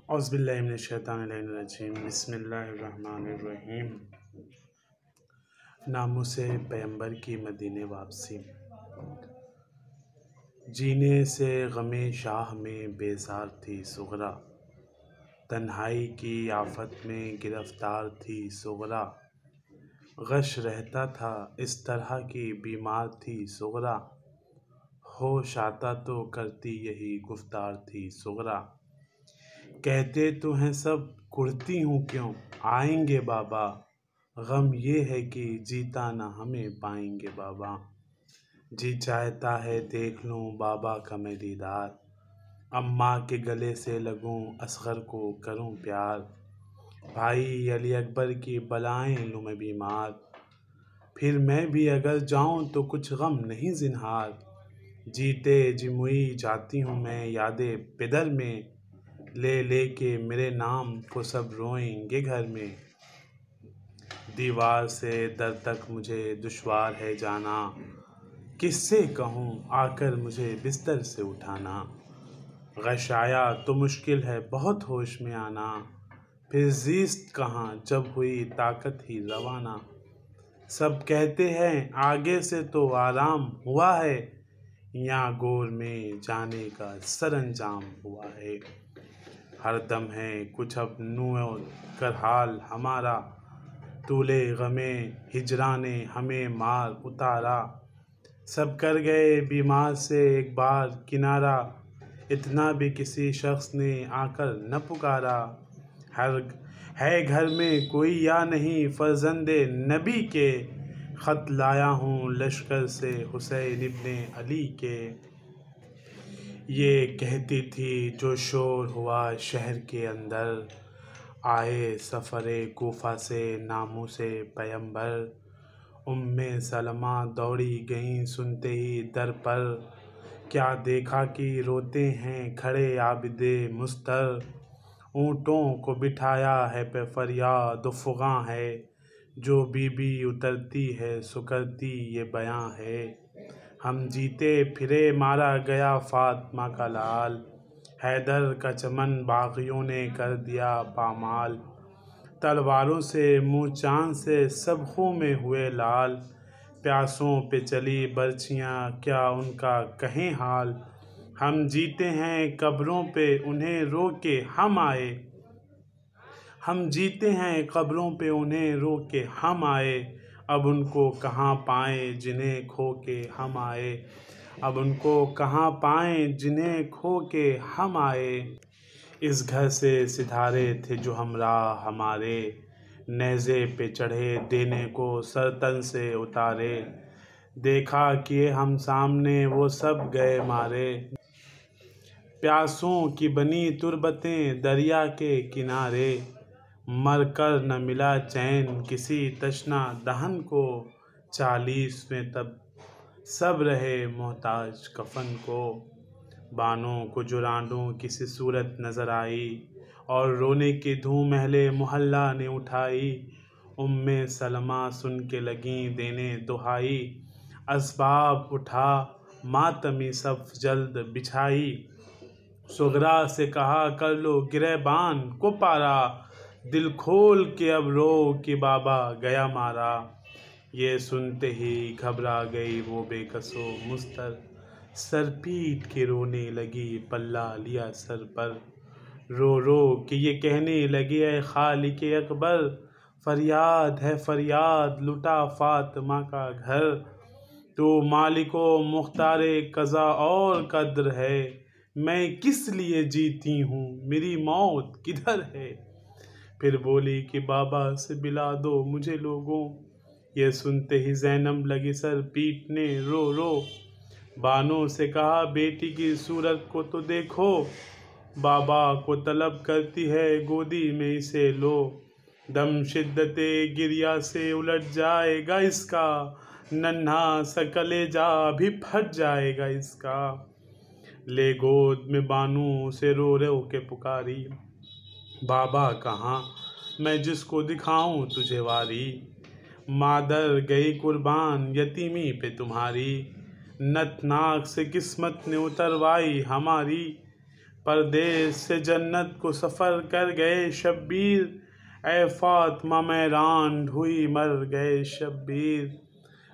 औज़ुबिल्लाहिमिनश्शैतानिर्रजीम बिस्मिल्लाहिर्रहमानिर्रहीम। नामों से पैगंबर की मदीने वापसी। जीने से गमे शाह में बेजार थी सुगरा, तन्हाई की आफत में गिरफ्तार थी सुगरा। गश रहता था इस तरह की बीमार थी सुगरा, होश आता तो करती यही गुफ्तार थी सुगरा। कहते तो हैं सब कुढ़ती हूँ क्यों आएंगे बाबा, गम ये है कि जीता ना हमें पाएंगे बाबा। जी चाहता है देख लूँ बाबा का मैं दीदार, अम्मा के गले से लगूं असगर को करूं प्यार। भाई अली अकबर की बलाएं लूँ मैं बीमार, फिर मैं भी अगर जाऊं तो कुछ गम नहीं जिन्हार। जीते जी मुई जाती हूँ मैं यादें पिदर में, ले लेके मेरे नाम को सब रोएंगे घर में। दीवार से दर तक मुझे दुश्वार है जाना, किससे कहूँ आकर मुझे बिस्तर से उठाना। गश आया तो मुश्किल है बहुत होश में आना, फिर ज़ीस्त कहाँ जब हुई ताकत ही रवाना। सब कहते हैं आगे से तो आराम हुआ है, यहाँ गोर में जाने का सरंजाम हुआ है। हर दम है कुछ अब नूह कर हाल हमारा, तूले गमे हिजराने हमें मार उतारा। सब कर गए बीमार से एक बार किनारा, इतना भी किसी शख्स ने आकर न पुकारा। हर है घर में कोई या नहीं फर्जंदे नबी के, ख़त लाया हूँ लश्कर से हुसैन इब्ने अली के। ये कहती थी जो शोर हुआ शहर के अंदर, आए सफ़रे कूफा से नामों से पैगंबर। उम्मे सलमा दौड़ी गईं सुनते ही दर पर, क्या देखा कि रोते हैं खड़े आबिदे मुस्तर। ऊँटों को बिठाया है पे फरियाद फ़ुगां है, जो बीबी उतरती है सुकरती ये बयां है। हम जीते फिरे मारा गया फातिमा का लाल, हैदर का चमन बागियों ने कर दिया पामाल। तलवारों से मुँह चाँद से सब खूं में हुए लाल, प्यासों पे चली बर्छियाँ क्या उनका कहें हाल। हम जीते हैं कब्रों पे उन्हें रो के हम आए, हम जीते हैं कब्रों पे उन्हें रो के हम आए। अब उनको कहाँ पाएं जिन्हें खो के हम आए, अब उनको कहाँ पाएं जिन्हें खो के हम आए। इस घर से सितारे थे जो हमरा हमारे, नेज़े पे चढ़े देने को सर तन से उतारे। देखा किए हम सामने वो सब गए मारे, प्यासों की बनी तुरबतें दरिया के किनारे। मर कर न मिला चैन किसी तशना दहन को, 40 में तब सब रहे मोहताज कफन को। बानों को जुरांडों किसी सूरत नज़र आई, और रोने की धूम अहले मोहल्ला ने उठाई। उम्मे सलमा सुन के लगीं देने दुहाई, असबाब उठा मातमी सब जल्द बिछाई। सुगरा से कहा कर लो गिरहबान को पारा, दिल खोल के अब रो कि बाबा गया मारा। ये सुनते ही घबरा गई वो बेकसो मुस्तर, सर पीट के रोने लगी पल्ला लिया सर पर। रो रो कि ये कहने लगी है खालिके अकबर, फरियाद है फरियाद लुटा फातिमा का घर। तो मालिको मुख्तारे कज़ा और कद्र है, मैं किस लिए जीती हूँ मेरी मौत किधर है। फिर बोली कि बाबा से मिला दो मुझे लोगों, ये सुनते ही ज़ैनब लगी सर पीटने रो रो। बानों से कहा बेटी की सूरत को तो देखो, बाबा को तलब करती है गोदी में इसे लो। दम शिद्दते गिरिया से उलट जाएगा इसका, नन्हा सा कलेजा भी फट जाएगा इसका। ले गोद में बानू से रो रो के पुकारी, बाबा कहाँ मैं जिसको दिखाऊं तुझे वारी। मादर गई कुर्बान यतीमी पे तुम्हारी, नतनाक से किस्मत ने उतरवाई हमारी। परदेस से जन्नत को सफ़र कर गए शब्बीर। ए फातिमा मैरान ढूई मर गए शब्बीर।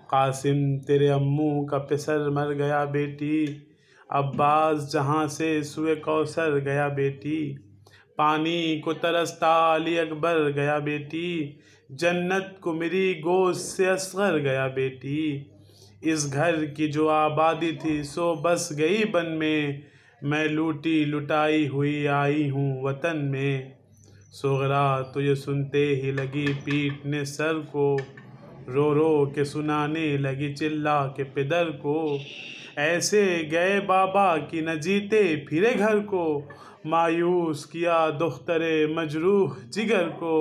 कासिम तेरे अम्मू का पिसर मर गया बेटी। अब्बास जहाँ से सुए कौसर गया बेटी। पानी को तरसता अली अकबर गया बेटी। जन्नत को मेरी गोश्त से असगर गया बेटी। इस घर की जो आबादी थी सो बस गई बन में। मैं लूटी लुटाई हुई आई हूँ वतन में। सुगरा तो ये सुनते ही लगी पीटने सर को। रो रो के सुनाने लगी चिल्ला के पिदर को। ऐसे गए बाबा कि न जीते फिरे घर को। मायूस किया दुख्तरे मजरूह जिगर को।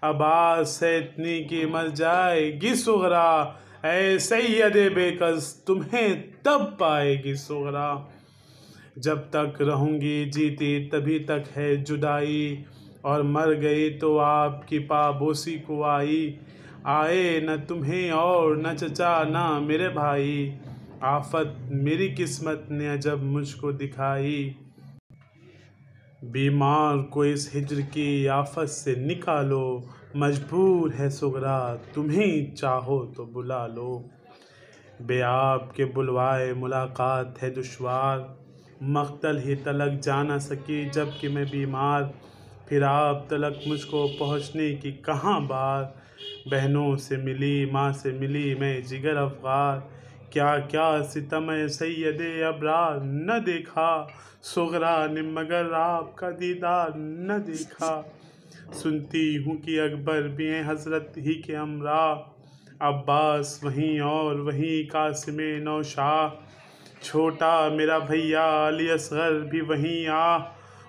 आवाज़ है इतनी कि मर जाएगी सुगरा। ऐ सैयदे बेकस तुम्हें तब पाएगी सुगरा। जब तक रहूँगी जीती तभी तक है जुदाई। और मर गई तो आपकी पाबोसी को आई। आए न तुम्हें और न चचा न मेरे भाई। आफत मेरी किस्मत ने अजब मुझको दिखाई। बीमार को इस हिज्र की आफत से निकालो। मजबूर है सुगरा तुम्हें चाहो तो बुला लो। बेआब के बुलवाए मुलाकात है दुश्वार। मख्तल ही तलक जा न सकी जबकि मैं बीमार। फिर आप तलक मुझको पहुँचने की कहाँ बार। बहनों से मिली माँ से मिली मैं जिगर अफगार। क्या क्या सितम सैयदे अबरार न देखा। सुगरा ने मगर आपका दीदार न देखा। सुनती हूँ कि अकबर भी हैं हजरत ही के हमरा। अब्बास वहीं और वहीं कासिम नौशाह। छोटा मेरा भैया अली असगर भी वहीं आ।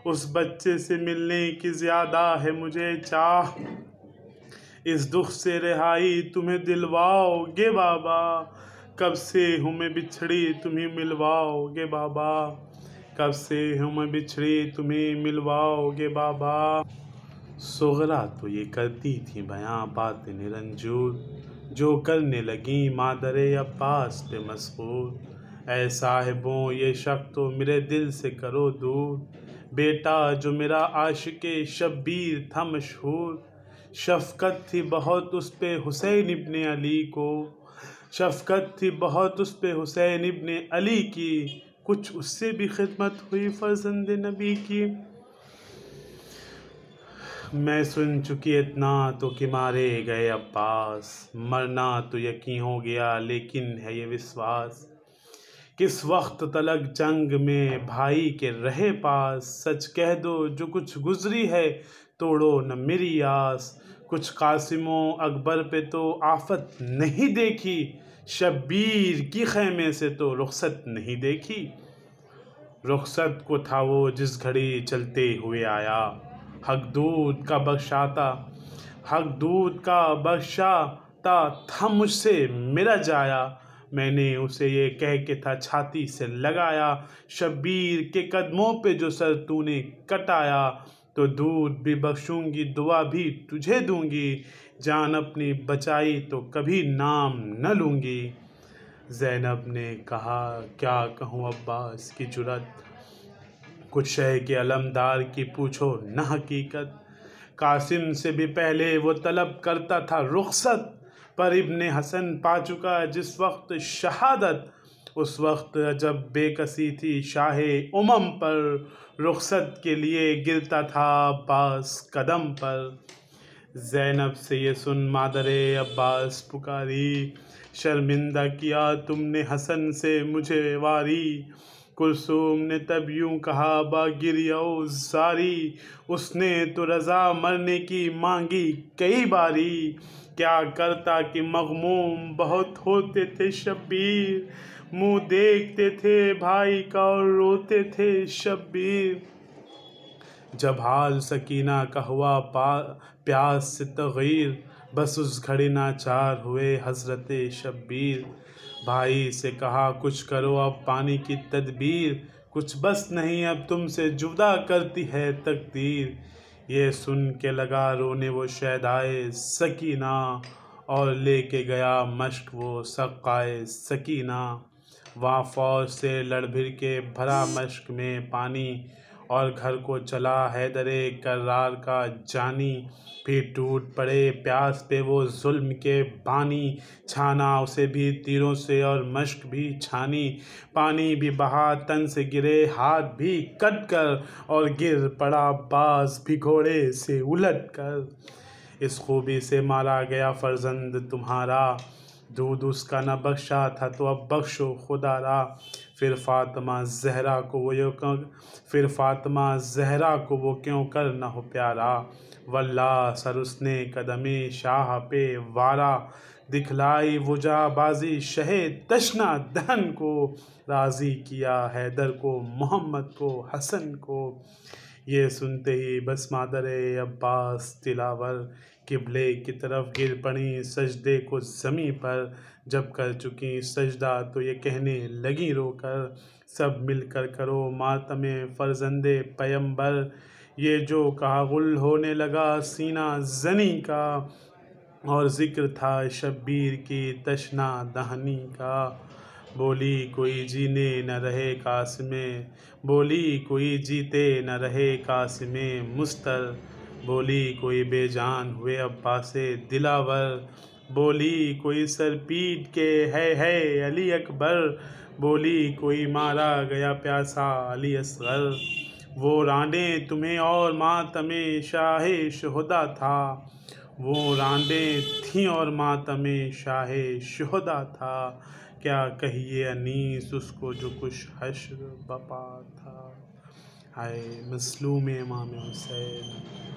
उस बच्चे से मिलने की ज़्यादा है मुझे चाह। इस दुख से रिहाई तुम्हें दिलवाओगे बाबा। कब से हूँ मैं बिछड़ी तुम्हें मिलवाओगे बाबा। कब से हूँ मैं बिछड़ी तुम्हें मिलवाओगे बाबा। सुगरा तो ये करती थी बयां बात निरंजूर। जो करने लगी मादरे अब्बास पे मसरूर। ऐ साहिबों ये शक तो मेरे दिल से करो दूर। बेटा जो मेरा आशिके शब्बीर था मशहूर। शफ़क़त थी बहुत उस पे हुसैन इब्ने अली को। शफ़क़त थी बहुत उस पे हुसैन इब्ने अली की। कुछ उससे भी खिदमत हुई फ़र्ज़ंद नबी की। मैं सुन चुकी इतना तो कि मारे गए अब्बास। मरना तो यकीन हो गया लेकिन है ये विश्वास। किस वक्त तलक जंग में भाई के रहे पास। सच कह दो जो कुछ गुजरी है तोड़ो न मेरी आस। कुछ कासिमों अकबर पे तो आफत नहीं देखी। शब्बीर की खैमे से तो रुखसत नहीं देखी। रुखसत को था वो जिस घड़ी चलते हुए आया। हक दूध का बख्शाता हक दूध का बख्शाता था मुझसे मेरा जाया। मैंने उसे ये कह के था छाती से लगाया। शब्बीर के कदमों पे जो सर तूने कटाया। तो दूध भी बख्शूंगी दुआ भी तुझे दूंगी। जान अपनी बचाई तो कभी नाम न लूँगी। ज़ैनब ने कहा क्या कहूँ अब्बास की जुरत। कुछ शय के अलमदार की पूछो न हकीकत। कासिम से भी पहले वो तलब करता था रुखसत। पर इब्ने हसन पा चुका जिस वक्त शहादत। उस वक्त जब बेकसी थी शाहे उमम पर। रुखसत के लिए गिरता था अब्बास कदम पर। ज़ैनब से ये सुन मादरे अब्बास पुकारी। शर्मिंदा किया तुमने हसन से मुझे वारी। कुलसूम ने तब यूं कहा बागिरियो जारी। उसने तो रज़ा मरने की मांगी कई बारी। क्या करता कि मग़मूम बहुत होते थे शब्बीर। मुँह देखते थे भाई का और रोते थे शब्बीर। जब हाल सकीना का हुआ प्यास से तग़यीर। बस उस घड़ी नाचार हुए हज़रत शब्बीर। भाई से कहा कुछ करो अब पानी की तदबीर। कुछ बस नहीं अब तुमसे जुदा करती है तकदीर। ये सुन के लगा रोने वो शैदाए सकीना। और लेके गया मश्क वो सक़ाए सकीना। वहाँ फ़ौज से लड़ भिड़ के भरा मश्क में पानी। और घर को चला हैदरे करार का जानी। फिर टूट पड़े प्यास पे वो जुल्म के बानी, छाना उसे भी तीरों से और मश्क भी छानी। पानी भी बहा तन से गिरे हाथ भी कट कर, और गिर पड़ा बाज भी घोड़े से उलट कर। इस खूबी से मारा गया फर्जंद तुम्हारा, दूध उसका न बख्शा था तो अब बख्शो खुदारा। फिर फातिमा जहरा को वो क्यों कर न हो प्यारा। वल्लाह सर उसने कदमे शाह पे वारा, दिखलाई वुजा बाजी शहे तशना दहन को। राज़ी किया हैदर को मोहम्मद को हसन को। ये सुनते ही बस मादरे अब्बास तिलावर, किबले की तरफ गिर पड़ी सजदे को ज़मीं पर। जब कर चुकी सजदा तो ये कहने लगी रोकर, सब मिलकर करो मातमे फर्जंदे पैगंबर। ये जो कहा गुल होने लगा सीना जनी का, और जिक्र था शब्बीर की तशना दहनी का। बोली कोई जीने न रहे कास्मे, बोली कोई जीते न रहे कास्मे मुस्तर। बोली कोई बेजान हुए अब्बासे दिलावर, बोली कोई सर पीट के है अली अकबर। बोली कोई मारा गया प्यासा अली असगर। वो रांडे तुम्हें और मातमे शाहे शुहदा था, वो रांडे थीं और मातमे शाहे शुहदा था। क्या कहिए अनीस उसको जो कुछ हश्र बपा था। हाय मज़लूम इमाम हुसैन।